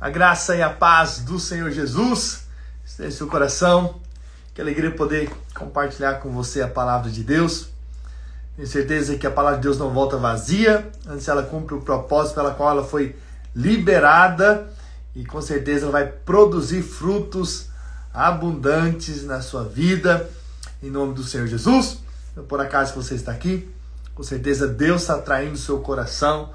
A graça e a paz do Senhor Jesus esteja em seu coração. Que alegria poder compartilhar com você a palavra de Deus. Tenho certeza que a palavra de Deus não volta vazia, antes ela cumpre o propósito pela qual ela foi liberada e com certeza ela vai produzir frutos abundantes na sua vida, em nome do Senhor Jesus. Então, por acaso que você está aqui, com certeza Deus está atraindo o seu coração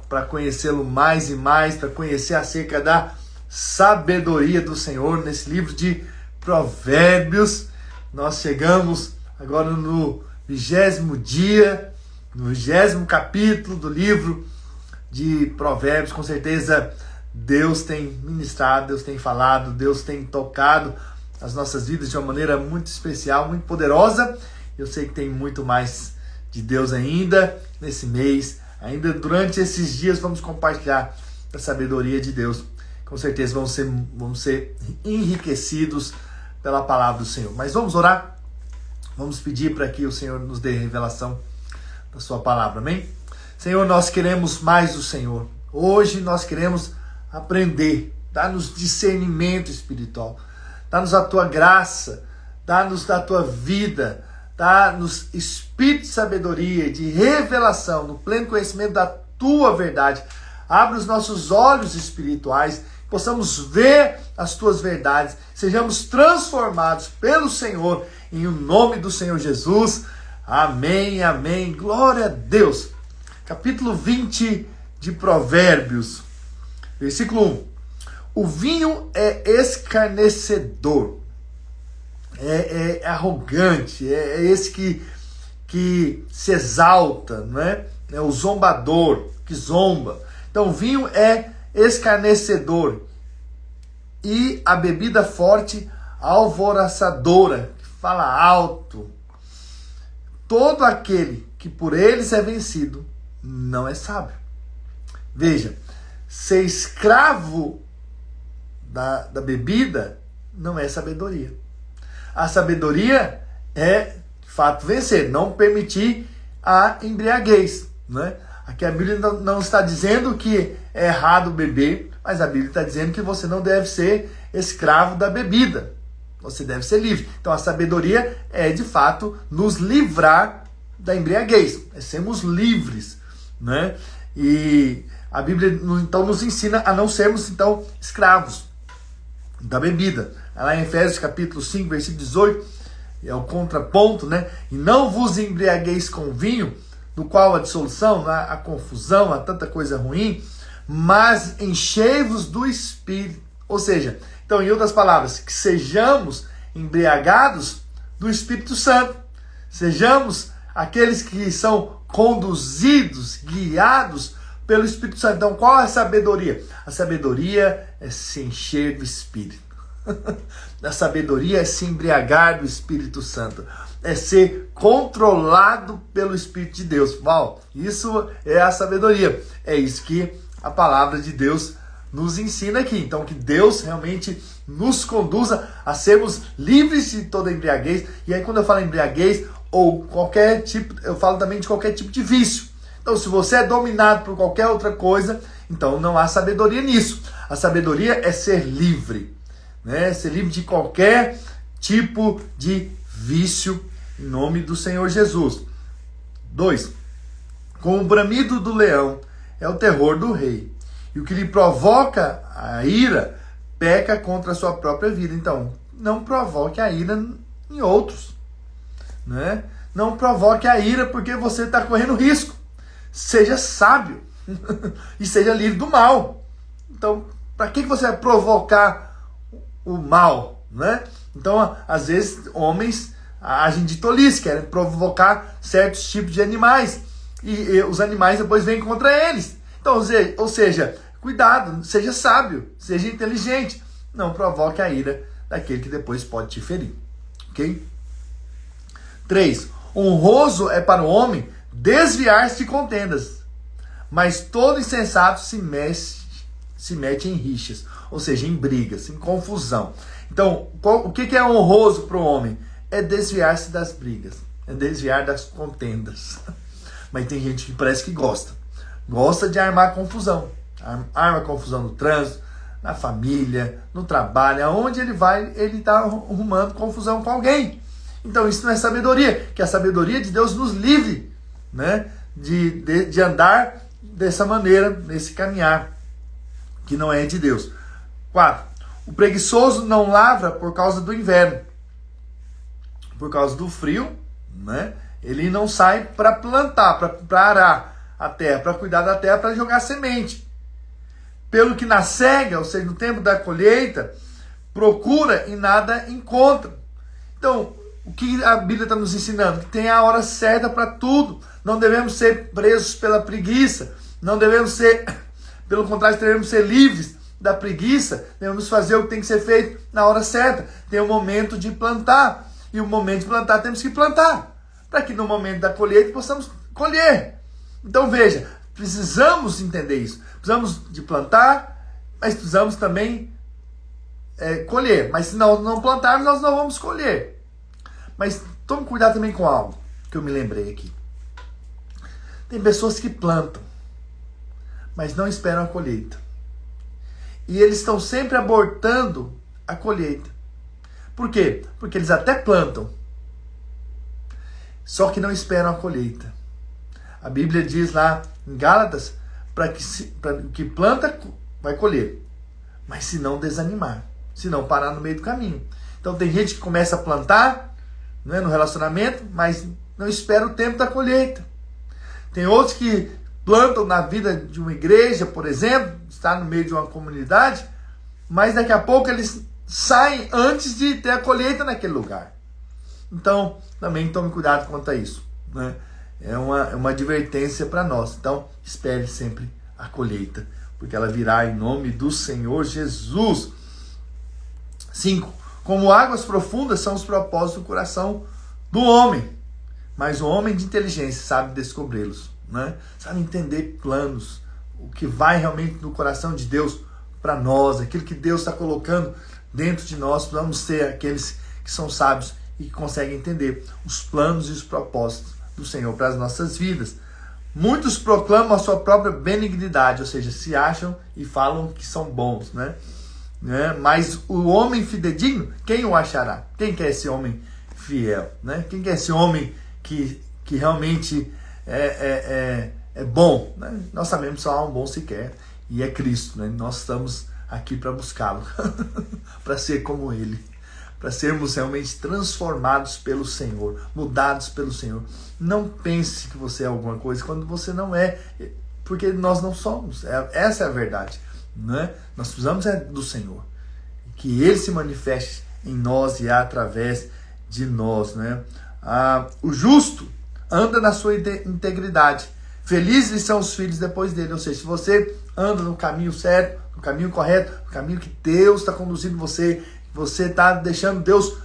para conhecê-lo mais e mais, para conhecer acerca da sabedoria do Senhor nesse livro de Provérbios. Nós chegamos agora no 20º dia, no 20º capítulo do livro de Provérbios. Com certeza Deus tem ministrado, Deus tem falado, Deus tem tocado as nossas vidas de uma maneira muito especial, muito poderosa. Eu sei que tem muito mais de Deus ainda nesse mês. Ainda durante esses dias vamos compartilhar a sabedoria de Deus. Com certeza vamos ser enriquecidos pela palavra do Senhor. Mas vamos orar? Vamos pedir para que o Senhor nos dê revelação da sua palavra, amém? Senhor, nós queremos mais do Senhor. Hoje nós queremos aprender. Dá-nos discernimento espiritual. Dá-nos a tua graça. Dá-nos da tua vida. Dá-nos espírito de sabedoria, de revelação, no pleno conhecimento da tua verdade. Abre os nossos olhos espirituais, possamos ver as tuas verdades, sejamos transformados pelo Senhor, em o nome do Senhor Jesus. Amém, amém. Glória a Deus. Capítulo 20 de Provérbios, versículo 1. O vinho é escarnecedor. É arrogante, é esse que se exalta, não é? É o zombador, que zomba. Então, o vinho é escarnecedor e a bebida forte, alvoroçadora, que fala alto. Todo aquele que por eles é vencido não é sábio. Veja, ser escravo da bebida não é sabedoria. A sabedoria é, de fato, vencer, não permitir a embriaguez, né? Aqui a Bíblia não está dizendo que é errado beber, mas a Bíblia está dizendo que você não deve ser escravo da bebida. Você deve ser livre. Então a sabedoria é, de fato, nos livrar da embriaguez. É sermos livres, né? E a Bíblia, então, nos ensina a não sermos, então, escravos da bebida. Lá em Efésios capítulo 5, versículo 18, é o contraponto, né? E não vos embriagueis com vinho, no qual a dissolução, a confusão, há tanta coisa ruim, mas enchei-vos do Espírito. Ou seja, então, em outras palavras, que sejamos embriagados do Espírito Santo. Sejamos aqueles que são conduzidos, guiados pelo Espírito Santo. Então, qual é a sabedoria? A sabedoria é se encher do Espírito. A sabedoria é se embriagar do Espírito Santo. É ser controlado pelo Espírito de Deus. Uau, isso é a sabedoria. É isso que a palavra de Deus nos ensina aqui. Então, que Deus realmente nos conduza a sermos livres de toda embriaguez. E aí, quando eu falo embriaguez, ou qualquer tipo, eu falo também de qualquer tipo de vício. Então, se você é dominado por qualquer outra coisa, então não há sabedoria nisso. A sabedoria é ser livre, né? Ser livre de qualquer tipo de vício, em nome do Senhor Jesus. 2. Com o bramido do leão é o terror do rei, e o que lhe provoca a ira peca contra a sua própria vida. Então, não provoque a ira em outros, né? Não provoque a ira porque você está correndo risco. Seja sábio e seja livre do mal. Então, para que você vai provocar o mal, né? Então, às vezes, homens agem de tolice, querem provocar certos tipos de animais. E os animais depois vêm contra eles. Então, ou seja, cuidado, seja sábio, seja inteligente. Não provoque a ira daquele que depois pode te ferir. Ok? 3. Honroso é para o homem desviar-se de contendas, mas todo insensato se mete em rixas, ou seja, em brigas, em confusão. Então, o que é honroso para o homem? É desviar-se das brigas, é desviar das contendas. Mas tem gente que parece que gosta de armar confusão. Arma confusão no trânsito, na família, no trabalho, aonde ele vai, ele está arrumando confusão com alguém. Então isso não é sabedoria, que a sabedoria de Deus nos livre, né, de andar dessa maneira, nesse caminhar, que não é de Deus. 4. O preguiçoso não lavra por causa do inverno. Por causa do frio, né, ele não sai para plantar, para arar a terra, para cuidar da terra, para jogar semente. Pelo que na cega, ou seja, no tempo da colheita, procura e nada encontra. Então, o que a Bíblia está nos ensinando? Que tem a hora certa para tudo. Não devemos ser presos pela preguiça. Não devemos ser, pelo contrário, devemos ser livres da preguiça. Devemos fazer o que tem que ser feito na hora certa. Tem o momento de plantar. E o momento de plantar temos que plantar. Para que no momento da colheita possamos colher. Então veja, precisamos entender isso. Precisamos de plantar, mas precisamos também colher. Mas se não plantarmos, nós não vamos colher. Mas tome cuidado também com algo que eu me lembrei aqui. Tem pessoas que plantam, mas não esperam a colheita. E eles estão sempre abortando a colheita. Por quê? Porque eles até plantam, só que não esperam a colheita. A Bíblia diz lá em Gálatas, para que planta, vai colher. Mas se não desanimar, se não parar no meio do caminho. Então tem gente que começa a plantar, né, no relacionamento, mas não espera o tempo da colheita. Tem outros que plantam na vida de uma igreja, por exemplo, está no meio de uma comunidade, mas daqui a pouco eles saem antes de ter a colheita naquele lugar. Então, também tome cuidado quanto a isso, né? É uma advertência para nós. Então, espere sempre a colheita, porque ela virá em nome do Senhor Jesus. 5. Como águas profundas são os propósitos do coração do homem, mas o homem de inteligência sabe descobri-los, né? Sabe entender planos, o que vai realmente no coração de Deus para nós, aquilo que Deus está colocando dentro de nós. Vamos ser aqueles que são sábios e que conseguem entender os planos e os propósitos do Senhor para as nossas vidas. Muitos proclamam a sua própria benignidade, ou seja, se acham e falam que são bons, né? Mas o homem fidedigno, quem o achará? Quem que é esse homem fiel, né? Quem que é esse homem que realmente é bom, né? Nós sabemos só há um bom sequer, e é Cristo, né? Nós estamos aqui para buscá-lo, para ser como Ele, para sermos realmente transformados pelo Senhor, mudados pelo Senhor. Não pense que você é alguma coisa quando você não é, porque nós não somos. Essa é a verdade, né? Nós precisamos do Senhor, que Ele se manifeste em nós e através de nós, né? O justo anda na sua integridade. Felizes são os filhos depois dele. Ou seja, se você anda no caminho certo, no caminho correto, no caminho que Deus está conduzindo você está deixando Deus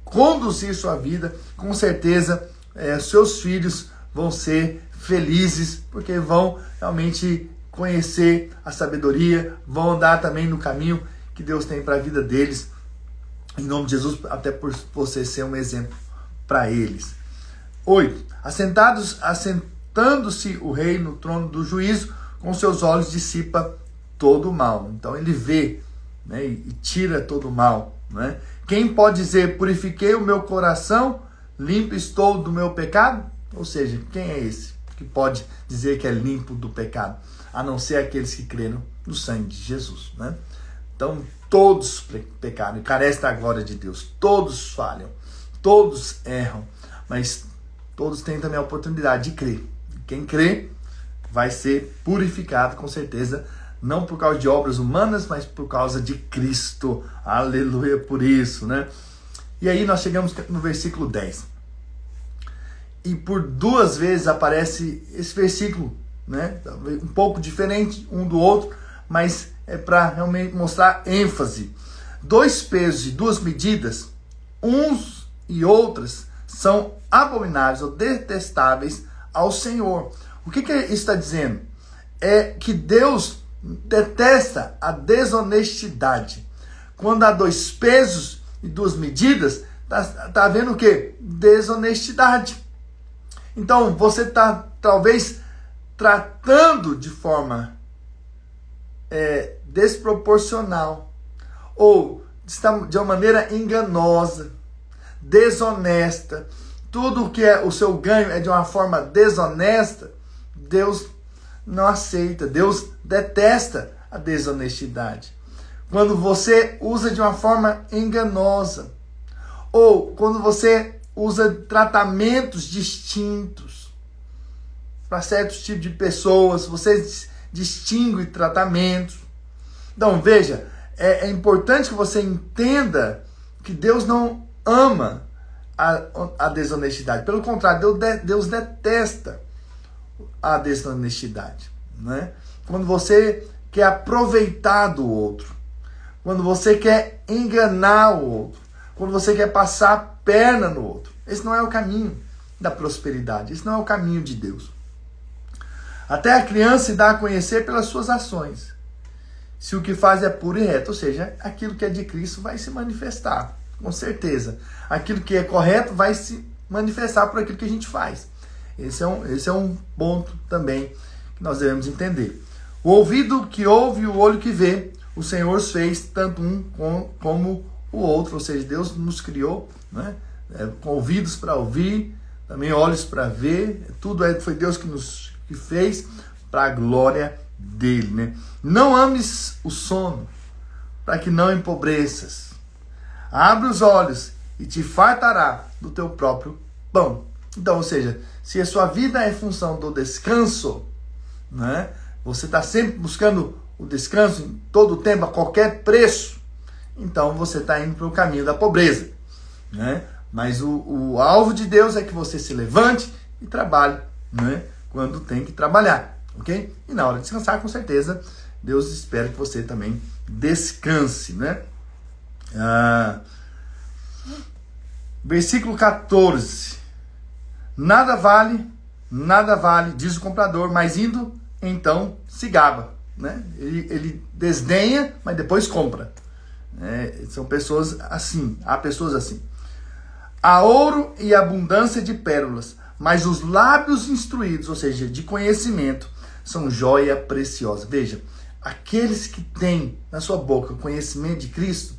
conduzir sua vida, com certeza seus filhos vão ser felizes, porque vão realmente conhecer a sabedoria, vão andar também no caminho que Deus tem para a vida deles, em nome de Jesus, até por você ser um exemplo para eles. 8. Assentando-se o rei no trono do juízo, com seus olhos dissipa todo o mal. Então ele vê, né, e tira todo o mal, né? Quem pode dizer, purifiquei o meu coração, limpo estou do meu pecado? Ou seja, quem é esse que pode dizer que é limpo do pecado? A não ser aqueles que creram no sangue de Jesus, né? Então todos pecaram e carecem da glória de Deus. Todos falham, todos erram, mas todos têm também a oportunidade de crer. Quem crê vai ser purificado, com certeza, não por causa de obras humanas, mas por causa de Cristo. Aleluia por isso, né? E aí nós chegamos no versículo 10. E por 2 vezes aparece esse versículo, né? Um pouco diferente um do outro, mas é para realmente mostrar ênfase. 2 pesos e 2 medidas, uns e outras, são abomináveis ou detestáveis ao Senhor. O que isso está dizendo? É que Deus detesta a desonestidade. Quando há 2 pesos e 2 medidas, tá havendo o quê? Desonestidade. Então você está talvez tratando de forma desproporcional ou de uma maneira enganosa, desonesta, tudo que é o seu ganho é de uma forma desonesta, Deus não aceita, Deus detesta a desonestidade. Quando você usa de uma forma enganosa, ou quando você usa tratamentos distintos para certos tipos de pessoas, você distingue tratamentos. Então, veja, é importante que você entenda que Deus não ama a desonestidade. Pelo contrário, Deus detesta a desonestidade, né? Quando você quer aproveitar do outro, quando você quer enganar o outro, quando você quer passar a perna no outro. Esse não é o caminho da prosperidade, esse não é o caminho de Deus. Até a criança se dá a conhecer pelas suas ações, se o que faz é puro e reto, ou seja, aquilo que é de Cristo vai se manifestar, com certeza. Aquilo que é correto vai se manifestar por aquilo que a gente faz. Esse é um ponto também que nós devemos entender. O ouvido que ouve e o olho que vê, o Senhor fez tanto um como o outro, ou seja, Deus nos criou, né? Com ouvidos para ouvir, também olhos para ver, tudo foi Deus que fez para a glória dele, né? Não ames o sono, para que não empobreças. Abre os olhos e te fartará do teu próprio pão. Então, ou seja, se a sua vida é função do descanso, né? Você está sempre buscando o descanso em todo o tempo, a qualquer preço, então você está indo para o caminho da pobreza, né? Mas o alvo de Deus é que você se levante e trabalhe, né? Quando tem que trabalhar, ok? E na hora de descansar, com certeza, Deus espera que você também descanse, né? Versículo 14. Nada vale, diz o comprador, mas indo, então, se gaba, né? Ele desdenha, mas depois compra. São pessoas assim, há pessoas assim. Há ouro e abundância de pérolas, mas os lábios instruídos, ou seja, de conhecimento, são joia preciosa. Veja, aqueles que têm na sua boca o conhecimento de Cristo,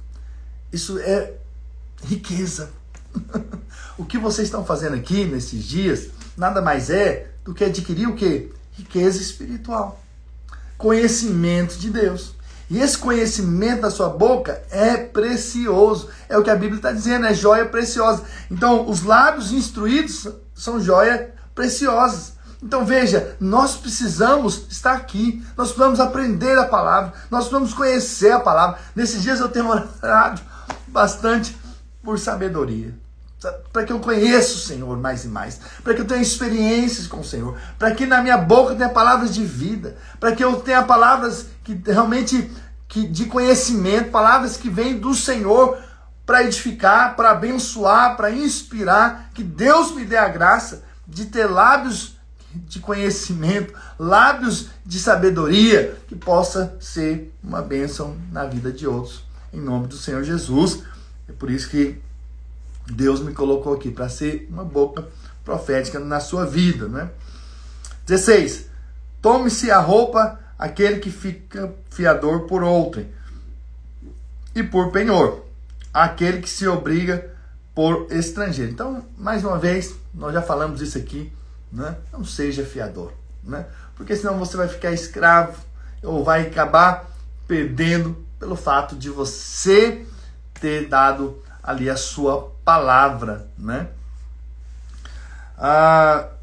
isso é riqueza. O que vocês estão fazendo aqui nesses dias, nada mais é do que adquirir o quê? Riqueza espiritual. Conhecimento de Deus. E esse conhecimento da sua boca é precioso. É o que a Bíblia está dizendo, é joia preciosa. Então, os lábios instruídos são joia preciosas. Então, veja, nós precisamos estar aqui. Nós precisamos aprender a palavra. Nós precisamos conhecer a palavra. Nesses dias eu tenho orado bastante por sabedoria. Para que eu conheça o Senhor mais e mais, para que eu tenha experiências com o Senhor, para que na minha boca tenha palavras de vida, para que eu tenha palavras que realmente de conhecimento, palavras que vêm do Senhor para edificar, para abençoar, para inspirar, que Deus me dê a graça de ter lábios de conhecimento, lábios de sabedoria, que possa ser uma bênção na vida de outros, em nome do Senhor Jesus. É por isso que Deus me colocou aqui, para ser uma boca profética na sua vida, né? 16. Tome-se a roupa aquele que fica fiador por outrem, e por penhor, aquele que se obriga por estrangeiro. Então, mais uma vez, nós já falamos isso aqui, né? Não seja fiador, né? Porque senão você vai ficar escravo, ou vai acabar perdendo pelo fato de você ter dado ali a sua palavra, né?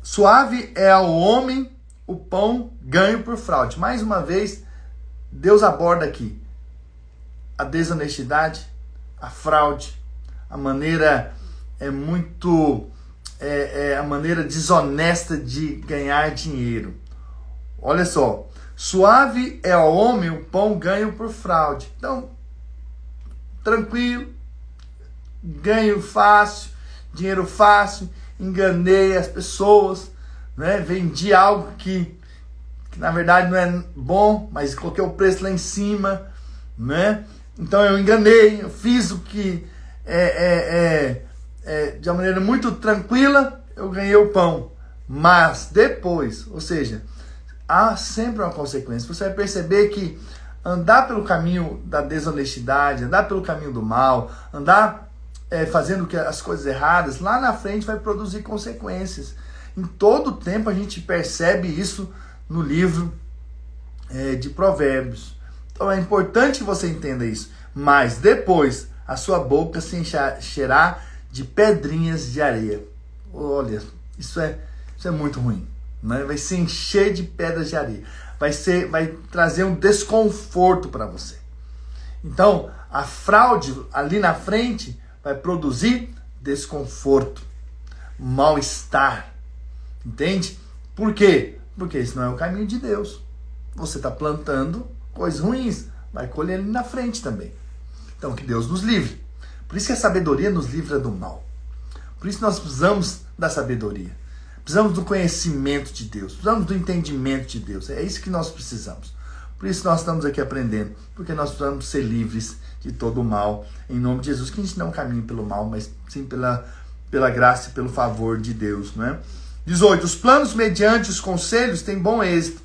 Suave é ao homem o pão ganho por fraude. Mais uma vez, Deus aborda aqui a desonestidade, a fraude, a maneira a maneira desonesta de ganhar dinheiro. Olha só, suave é ao homem o pão ganho por fraude. Então, tranquilo, ganho fácil, dinheiro fácil, enganei as pessoas, né? Vendi algo que na verdade não é bom, mas coloquei o preço lá em cima, né? Então eu enganei, eu fiz o que de uma maneira muito tranquila, eu ganhei o pão. Mas depois, ou seja, há sempre uma consequência. Você vai perceber que andar pelo caminho da desonestidade, andar pelo caminho do mal, andar fazendo as coisas erradas, lá na frente vai produzir consequências. Em todo tempo a gente percebe isso no livro de Provérbios. Então é importante que você entenda isso. Mas depois a sua boca se encherá de pedrinhas de areia. Olha, isso é muito ruim, né? Vai se encher de pedras de areia. Vai trazer um desconforto para você. Então, a fraude ali na frente vai produzir desconforto, mal-estar. Entende? Por quê? Porque esse não é o caminho de Deus. Você está plantando coisas ruins, vai colher ali na frente também. Então, que Deus nos livre. Por isso que a sabedoria nos livra do mal. Por isso nós precisamos da sabedoria. Precisamos do conhecimento de Deus. Precisamos do entendimento de Deus. É isso que nós precisamos. Por isso nós estamos aqui aprendendo. Porque nós precisamos ser livres de todo o mal. Em nome de Jesus. Que a gente não caminhe pelo mal, mas sim pela graça e pelo favor de Deus. Não é? 18. Os planos mediante os conselhos têm bom êxito.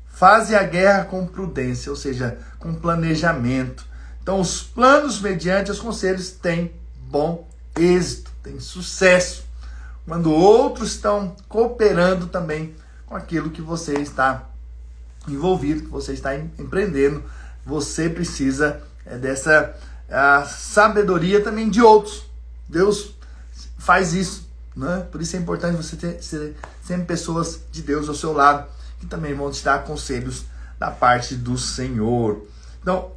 Faze a guerra com prudência, ou seja, com planejamento. Então, os planos mediante os conselhos têm bom êxito, têm sucesso. Quando outros estão cooperando também com aquilo que você está envolvido, que você está empreendendo, você precisa dessa sabedoria também de outros. Deus faz isso, né? Por isso é importante você ter sempre pessoas de Deus ao seu lado, que também vão te dar conselhos da parte do Senhor. Então,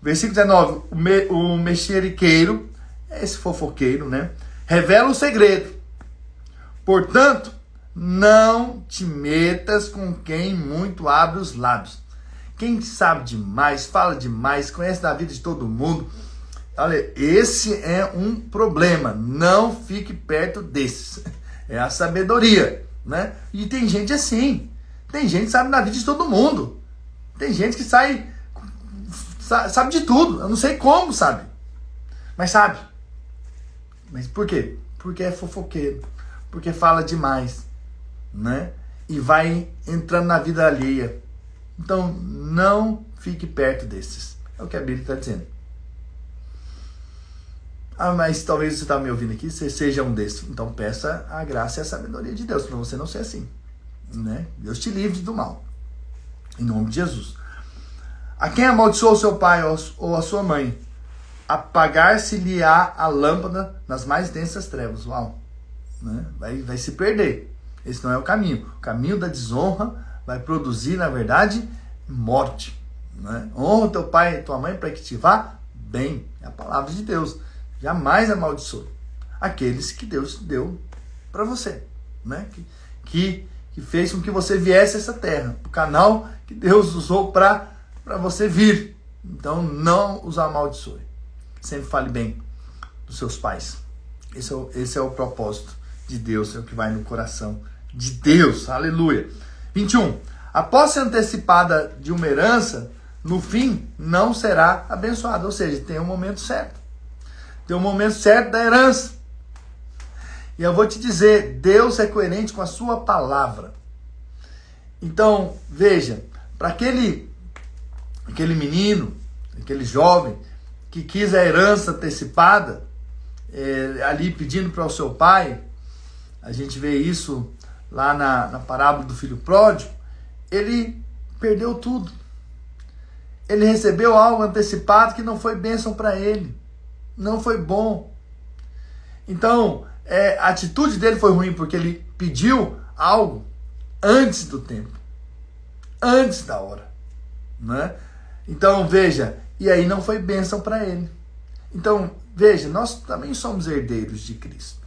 versículo 19, o mexeriqueiro, esse fofoqueiro, né? Revela o segredo. Portanto, não te metas com quem muito abre os lábios. Quem sabe demais, fala demais, conhece da vida de todo mundo. Olha, esse é um problema. Não fique perto desses. É a sabedoria, né? E tem gente assim. Tem gente que sabe da vida de todo mundo. Tem gente que sabe de tudo. Eu não sei como, sabe? Mas sabe. Mas por quê? Porque é fofoqueiro. Porque fala demais, né? E vai entrando na vida alheia. Então, não fique perto desses. É o que a Bíblia está dizendo. Ah, mas talvez você está me ouvindo aqui, você seja um desses. Então, peça a graça e a sabedoria de Deus, para você não ser assim, né? Deus te livre do mal. Em nome de Jesus. A quem amaldiçoou seu pai ou a sua mãe, apagar-se-lhe-á a lâmpada nas mais densas trevas. Uau! Né? Vai se perder. Esse não é o caminho. O caminho da desonra vai produzir, na verdade, morte. Né? Honra teu pai e tua mãe para que te vá bem. É a palavra de Deus. Jamais amaldiçoe aqueles que Deus deu para você. Né? Que fez com que você viesse a essa terra. O canal que Deus usou para você vir. Então não os amaldiçoe. Sempre fale bem dos seus pais. Esse é o propósito de Deus, é o que vai no coração de Deus. Aleluia. 21. A posse antecipada de uma herança, no fim, não será abençoada. Ou seja, tem um momento certo. Tem um momento certo da herança. E eu vou te dizer, Deus é coerente com a sua palavra. Então, veja, para aquele menino, aquele jovem, que quis a herança antecipada, ali pedindo para o seu pai, a gente vê isso lá na parábola do filho pródigo, ele perdeu tudo. Ele recebeu algo antecipado que não foi bênção para ele. Não foi bom. Então, a atitude dele foi ruim porque ele pediu algo antes do tempo. Antes da hora. Né? Então, veja, e aí não foi bênção para ele. Então, veja, nós também somos herdeiros de Cristo.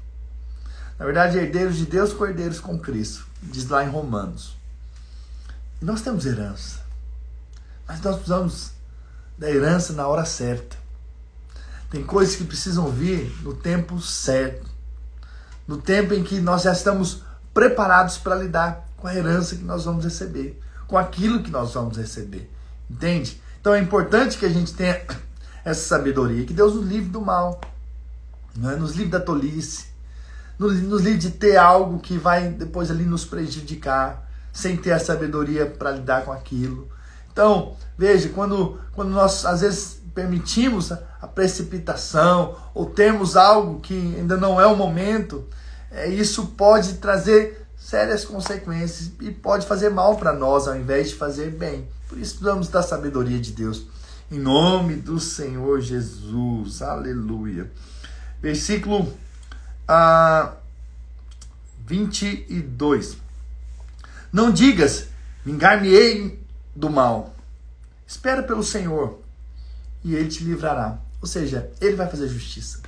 Na verdade, herdeiros de Deus, co-herdeiros com Cristo. Diz lá em Romanos. E nós temos herança. Mas nós precisamos da herança na hora certa. Tem coisas que precisam vir no tempo certo. No tempo em que nós já estamos preparados para lidar com a herança que nós vamos receber. Com aquilo que nós vamos receber. Entende? Então é importante que a gente tenha essa sabedoria. Que Deus nos livre do mal. Né? Nos livre da tolice. Nos livre de ter algo que vai depois ali nos prejudicar. Sem ter a sabedoria para lidar com aquilo. Então, veja, quando nós às vezes permitimos a precipitação ou temos algo que ainda não é o momento, isso pode trazer sérias consequências e pode fazer mal para nós ao invés de fazer bem. Por isso precisamos da sabedoria de Deus. Em nome do Senhor Jesus. Aleluia. Versículo 22. Não digas, vingar-me-ei do mal. Espera pelo Senhor e Ele te livrará. Ou seja, Ele vai fazer justiça.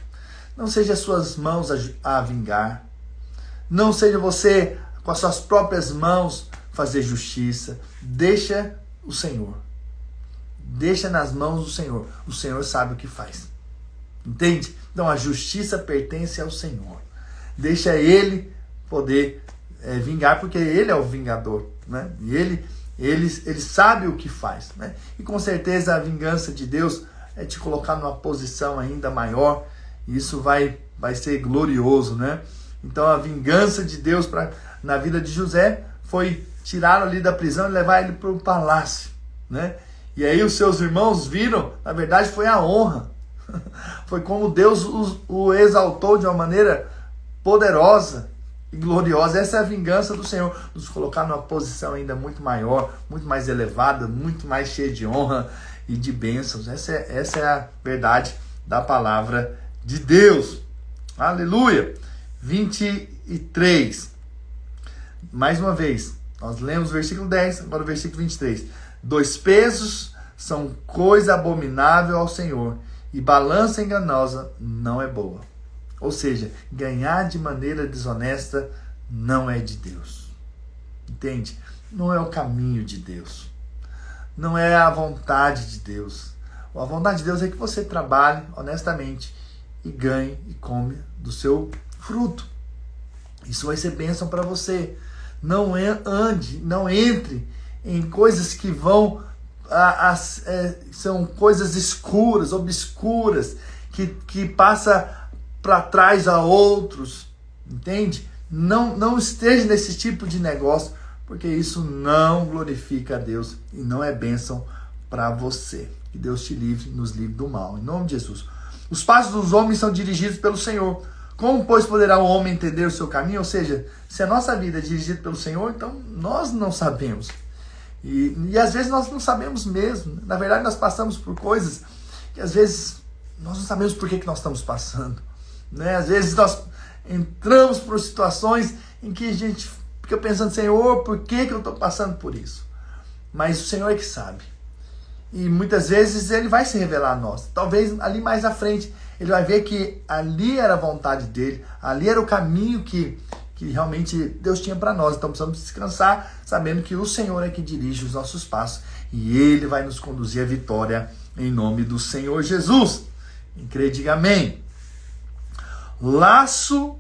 Não seja as suas mãos a vingar. Não seja você com as suas próprias mãos fazer justiça. Deixa o Senhor. Deixa nas mãos do Senhor. O Senhor sabe o que faz. Entende? Então a justiça pertence ao Senhor. Deixa Ele poder vingar, porque Ele é o vingador, né? E Ele sabe o que faz, né? E com certeza a vingança de Deus é te colocar numa posição ainda maior. E isso vai ser glorioso, né? Então a vingança de Deus na vida de José foi tirá-lo ali da prisão e levar ele para o palácio, né? E aí os seus irmãos viram, na verdade foi a honra. Foi como Deus o exaltou de uma maneira poderosa e gloriosa. Essa é a vingança do Senhor, nos colocar numa posição ainda muito maior, muito mais elevada, muito mais cheia de honra e de bênçãos. Essa é a verdade da palavra de Deus. Aleluia! 23. Mais uma vez, nós lemos o versículo 10, agora o versículo 23. 2 pesos são coisa abominável ao Senhor, e balança enganosa não é boa. Ou seja, ganhar de maneira desonesta não é de Deus. Entende? Não é o caminho de Deus. Não é a vontade de Deus. A vontade de Deus é que você trabalhe honestamente e ganhe e come do seu fruto. Isso vai ser bênção para você. Não entre em coisas que vão são coisas escuras, obscuras, que passa para trás a outros, entende? Não esteja nesse tipo de negócio, porque isso não glorifica a Deus e não é bênção para você. Que Deus te livre, nos livre do mal, em nome de Jesus. Os passos dos homens são dirigidos pelo Senhor. Como, pois, poderá o homem entender o seu caminho? Ou seja, se a nossa vida é dirigida pelo Senhor, então nós não sabemos. E às vezes nós não sabemos mesmo. Na verdade, nós passamos por coisas que às vezes nós não sabemos por que nós estamos passando, né? Às vezes nós entramos por situações em que a gente fica pensando, Senhor, por que eu estou passando por isso? Mas o Senhor é que sabe. E muitas vezes Ele vai se revelar a nós. Talvez ali mais à frente Ele vai ver que ali era a vontade dEle, ali era o caminho que realmente Deus tinha para nós. Então precisamos descansar, sabendo que o Senhor é que dirige os nossos passos e Ele vai nos conduzir à vitória em nome do Senhor Jesus. Quem crê, diga amém. Laço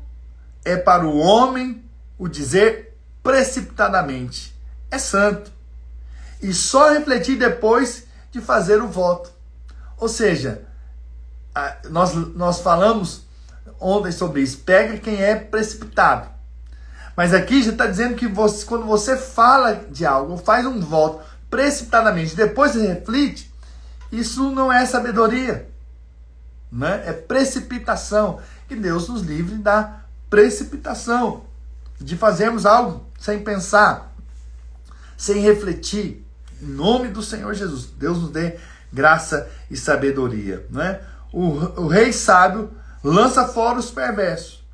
é para o homem o dizer precipitadamente, é santo, e só refletir depois de fazer o voto. Ou seja, nós falamos ontem sobre isso, pega quem é precipitado. Mas aqui já está dizendo que quando você fala de algo, ou faz um voto precipitadamente, depois você reflete, isso não é sabedoria, né? É precipitação. Que Deus nos livre da precipitação, de fazermos algo sem pensar, sem refletir. Em nome do Senhor Jesus, Deus nos dê graça e sabedoria, né? O rei sábio lança fora os perversos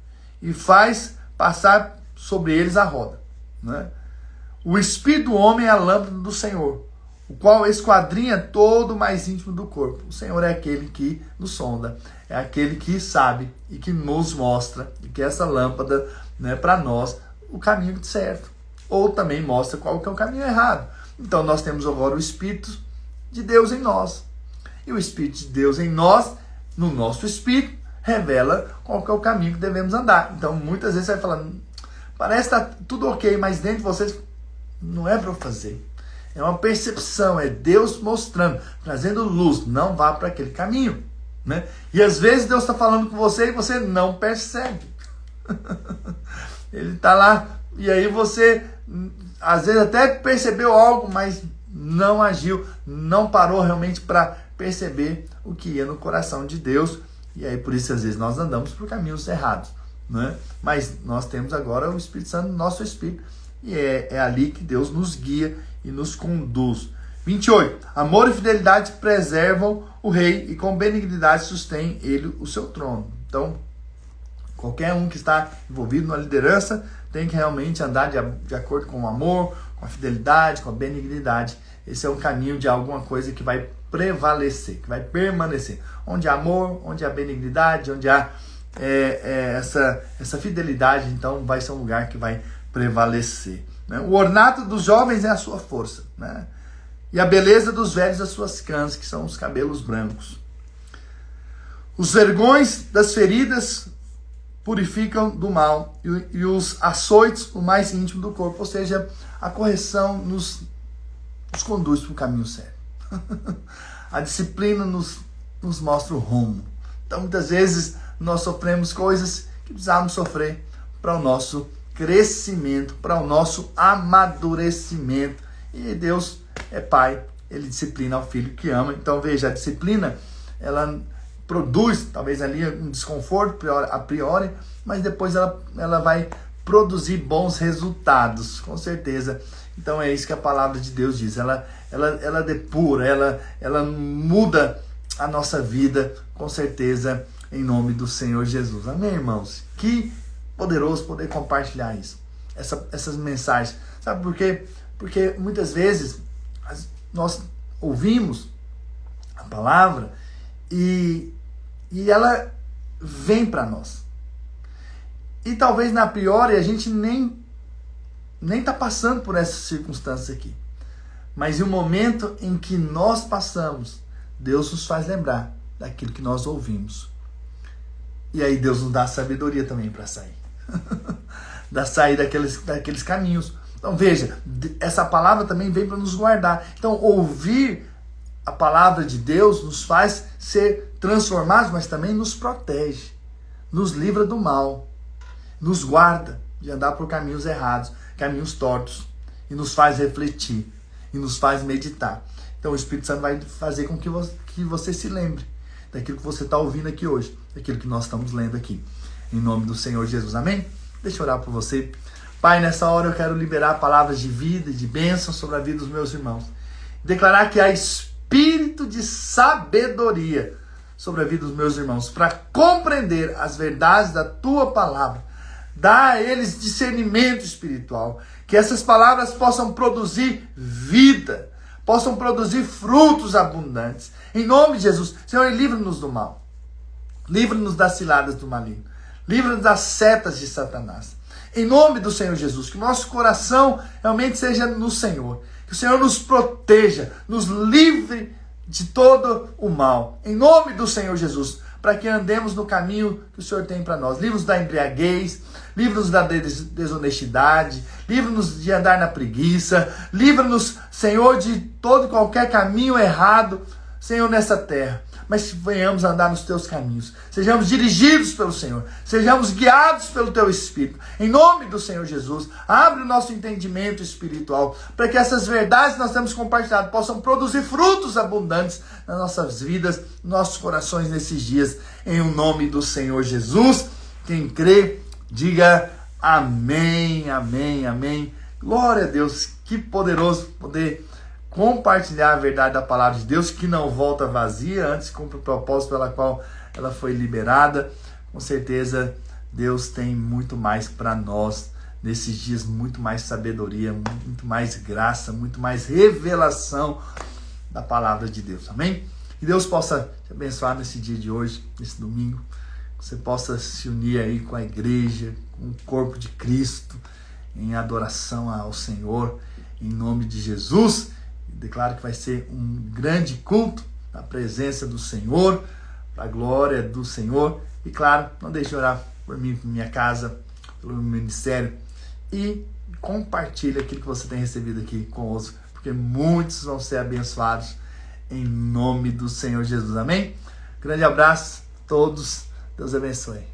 e faz passar sobre eles a roda, né? O espírito do homem é a lâmpada do Senhor, o qual esquadrinha todo o mais íntimo do corpo. O Senhor é aquele que nos sonda, é aquele que sabe e que nos mostra, e que essa lâmpada, né, para nós, o caminho certo, ou também mostra qual que é o caminho errado. Então nós temos agora o Espírito de Deus em nós, e o Espírito de Deus em nós, no nosso espírito, revela qual que é o caminho que devemos andar. Então muitas vezes você vai falar, parece que está tudo ok, mas dentro de você não é para eu fazer. É uma percepção, é Deus mostrando, trazendo luz, não vá para aquele caminho, né? E às vezes Deus está falando com você e você não percebe. Ele está lá, e aí você às vezes até percebeu algo, mas não agiu, não parou realmente para perceber o que ia no coração de Deus. E aí por isso às vezes nós andamos por caminhos errados, né? Mas nós temos agora o Espírito Santo no nosso espírito, e é ali que Deus nos guia e nos conduz. 28. Amor e fidelidade preservam o rei, e com benignidade sustém ele o seu trono. Então, qualquer um que está envolvido na liderança tem que realmente andar de acordo com o amor, com a fidelidade, com a benignidade. Esse é um caminho de alguma coisa que vai prevalecer, que vai permanecer. Onde há amor, onde há benignidade, onde há essa fidelidade, então vai ser um lugar que vai prevalecer, né? O ornato dos jovens é a sua força, né? E a beleza dos velhos as suas cãs, que são os cabelos brancos. Os vergões das feridas purificam do mal, e os açoites o mais íntimo do corpo. Ou seja, a correção nos conduz para o caminho certo. A disciplina nos mostra o rumo. Então, muitas vezes, nós sofremos coisas que precisamos sofrer para o nosso crescimento, para o nosso amadurecimento. E Deus é Pai, Ele disciplina o filho que ama. Então, veja, a disciplina, ela produz, talvez ali, um desconforto a priori, mas depois ela vai produzir bons resultados, com certeza. Então, é isso que a palavra de Deus diz. Ela depura, ela muda a nossa vida, com certeza, em nome do Senhor Jesus. Amém, irmãos? Que poderoso poder compartilhar isso, essas mensagens. Sabe por quê? Porque muitas vezes nós ouvimos a palavra e ela vem para nós. E talvez na priori a gente nem está passando por essas circunstâncias aqui. Mas em um momento em que nós passamos, Deus nos faz lembrar daquilo que nós ouvimos. E aí Deus nos dá sabedoria também para sair. Sair daqueles caminhos. Então veja, essa palavra também vem para nos guardar. Então ouvir a palavra de Deus nos faz ser transformados, mas também nos protege. Nos livra do mal. Nos guarda de andar por caminhos errados, caminhos tortos. E nos faz refletir. E nos faz meditar. Então o Espírito Santo vai fazer com que você se lembre daquilo que você está ouvindo aqui hoje, daquilo que nós estamos lendo aqui. Em nome do Senhor Jesus. Amém? Deixa eu orar por você. Pai, nessa hora eu quero liberar palavras de vida e de bênção sobre a vida dos meus irmãos. Declarar que há espírito de sabedoria sobre a vida dos meus irmãos, para compreender as verdades da tua palavra. Dá a eles discernimento espiritual. Que essas palavras possam produzir vida, possam produzir frutos abundantes. Em nome de Jesus. Senhor, livra-nos do mal. Livra-nos das ciladas do maligno. Livra-nos das setas de Satanás. Em nome do Senhor Jesus. Que o nosso coração realmente seja no Senhor. Que o Senhor nos proteja, nos livre de todo o mal. Em nome do Senhor Jesus. Para que andemos no caminho que o Senhor tem para nós. Livra-nos da embriaguez. Livra-nos da desonestidade. Livra-nos de andar na preguiça. Livra-nos, Senhor, de todo e qualquer caminho errado, Senhor, nessa terra. Mas venhamos andar nos teus caminhos. Sejamos dirigidos pelo Senhor. Sejamos guiados pelo teu Espírito. Em nome do Senhor Jesus, abre o nosso entendimento espiritual para que essas verdades que nós temos compartilhado possam produzir frutos abundantes nas nossas vidas, nos nossos corações nesses dias. Em o nome do Senhor Jesus. Quem crê, diga amém, amém, amém. Glória a Deus. Que poderoso poder compartilhar a verdade da palavra de Deus, que não volta vazia, antes cumpre o propósito pela qual ela foi liberada. Com certeza Deus tem muito mais para nós nesses dias, muito mais sabedoria, muito mais graça, muito mais revelação da palavra de Deus. Amém? Que Deus possa te abençoar nesse dia de hoje, nesse domingo. Que você possa se unir aí com a igreja, com o corpo de Cristo, em adoração ao Senhor, em nome de Jesus. Declaro que vai ser um grande culto na presença do Senhor, para a glória do Senhor. E claro, não deixe de orar por mim, por minha casa, pelo meu ministério. E compartilhe aquilo que você tem recebido aqui conosco, porque muitos vão ser abençoados em nome do Senhor Jesus. Amém? Grande abraço a todos. Deus abençoe.